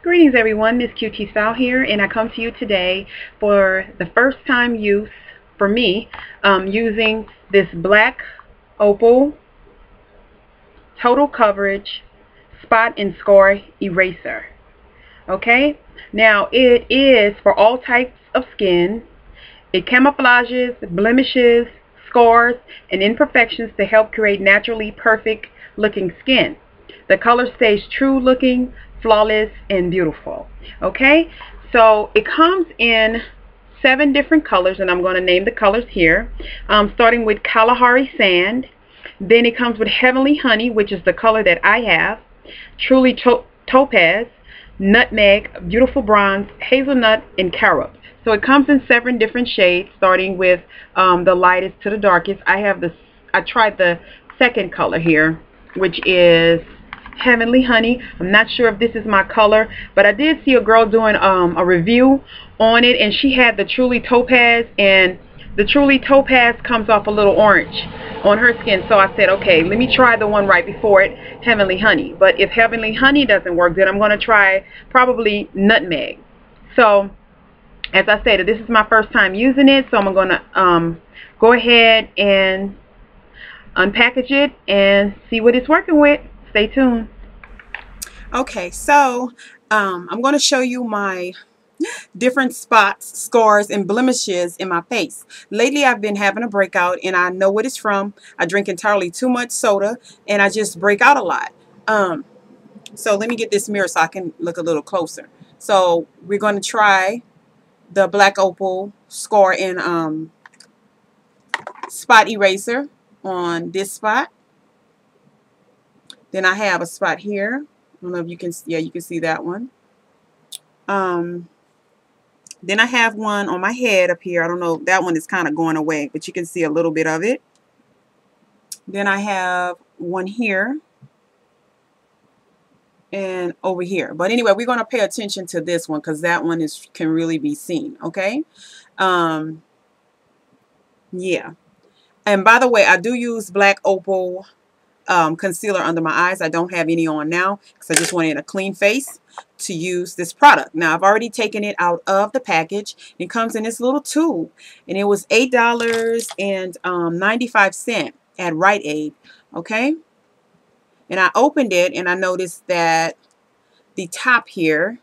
Greetings everyone, Miss QT Style here, and I come to you today for the first time use for me using this black Opal total coverage spot and scar eraser. Okay, now it is for all types of skin. It camouflages blemishes, scars, and imperfections to help create naturally perfect looking skin. The color stays true looking, flawless, and beautiful. Okay, so it comes in 7 different colors, and I'm going to name the colors here, starting with Kalahari Sand. Then it comes with Heavenly Honey, which is the color that I have, Truly Topaz, Nutmeg, Beautiful Bronze, Hazelnut, and Carob. So it comes in 7 different shades, starting with the lightest to the darkest. I tried the second color here, which is Heavenly Honey. I'm not sure if this is my color, but I did see a girl doing a review on it, and she had the Truly Topaz, and the Truly Topaz comes off a little orange on her skin. So I said, okay, let me try the one right before it, Heavenly Honey. But if Heavenly Honey doesn't work, then I'm going to try probably Nutmeg. So as I stated, this is my first time using it, so I'm going to go ahead and unpackage it and see what it's working with. Stay tuned. Okay, so I'm going to show you my different spots, scars, and blemishes in my face. Lately, I've been having a breakout, and I know what it's from. I drink entirely too much soda, and I just break out a lot. So let me get this mirror so I can look a little closer. So we're going to try the Black Opal scar and spot eraser on this spot. Then I have a spot here. I don't know if you can, yeah, you can see that one. Then I have one on my head up here. I don't know, that one is kind of going away, but you can see a little bit of it. Then I have one here and over here. But anyway, we're going to pay attention to this one because that one can really be seen, okay? Yeah. And by the way, I do use Black Opal concealer under my eyes. I don't have any on now because I just wanted a clean face to use this product. Now I've already taken it out of the package. It comes in this little tube, and it was $8.95 at Rite Aid. Okay, and I opened it and I noticed that the top here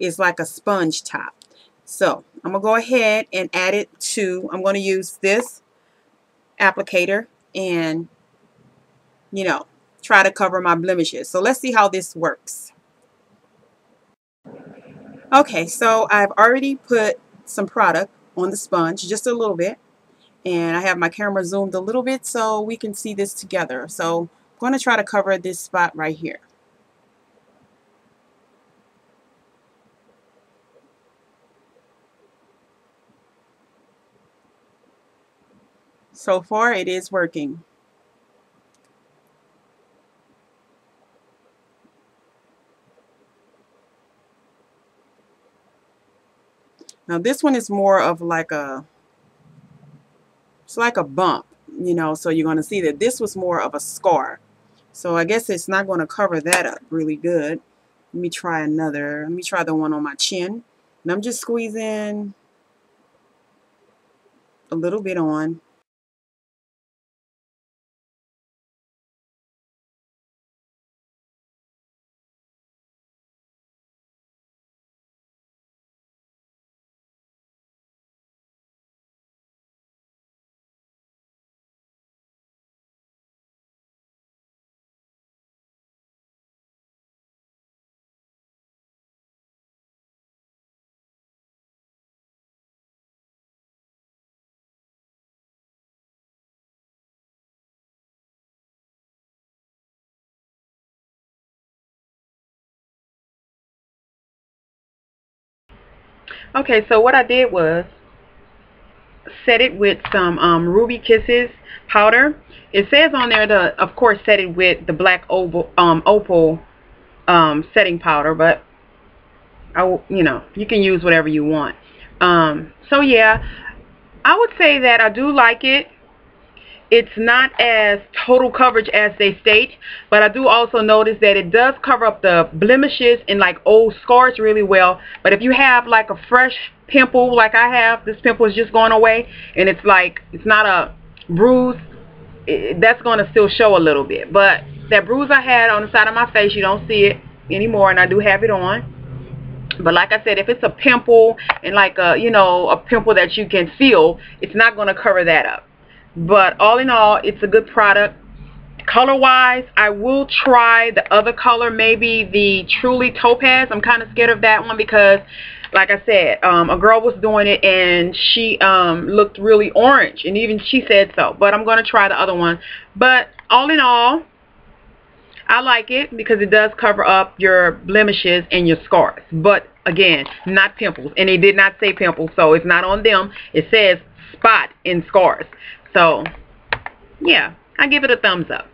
is like a sponge top. So I'm gonna go ahead and add it to, I'm going to use this applicator and, you know, try to cover my blemishes. So let's see how this works. Okay, so I've already put some product on the sponge, just a little bit, and I have my camera zoomed a little bit so we can see this together. So I'm going to try to cover this spot right here. So far it is working. Now this one is more of like it's like a bump, you know, so you're going to see that this was more of a scar. So I guess it's not going to cover that up really good. Let me try another. Let me try the one on my chin. And I'm just squeezing a little bit on. Okay, so what I did was set it with some Ruby Kisses powder. It says on there to, of course, set it with the Black Opal setting powder, but you know, you can use whatever you want. So yeah, I would say that I do like it. it's not as total coverage as they state, but I do also notice that it does cover up the blemishes and like old scars really well. But if you have like a fresh pimple like I have, this pimple is just going away, and it's like, it's not a bruise, that's going to still show a little bit. But that bruise I had on the side of my face, you don't see it anymore, and I do have it on. But like I said, if it's a pimple and like a, you know, a pimple that you can feel, it's not going to cover that up. But all in all, it's a good product. Color wise, I will try the other color, maybe the Truly Topaz. I'm kind of scared of that one because, like I said, a girl was doing it and she looked really orange, and even she said so. But I'm going to try the other one. But all in all, I like it because it does cover up your blemishes and your scars. But again, not pimples. And they did not say pimples, so it's not on them. It says spot and scars. So, yeah, I give it a thumbs up.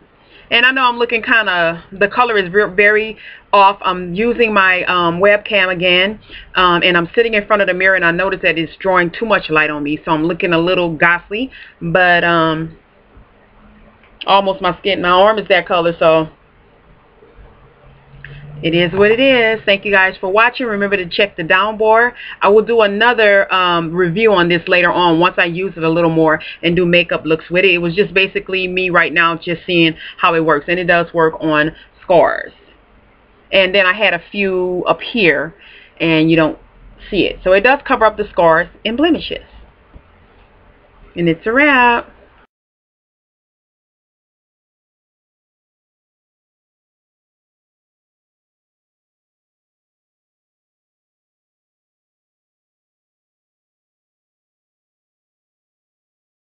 And I know I'm looking kind of, the color is very off. I'm using my webcam again, and I'm sitting in front of the mirror, and I notice that it's drawing too much light on me, so I'm looking a little ghastly. But almost my skin, my arm is that color, so it is what it is. Thank you guys for watching. Remember to check the down bar. I will do another review on this later on once I use it a little more and do makeup looks with it. It was just basically me right now just seeing how it works. And it does work on scars. And then I had a few up here and you don't see it. So it does cover up the scars and blemishes. And it's a wrap.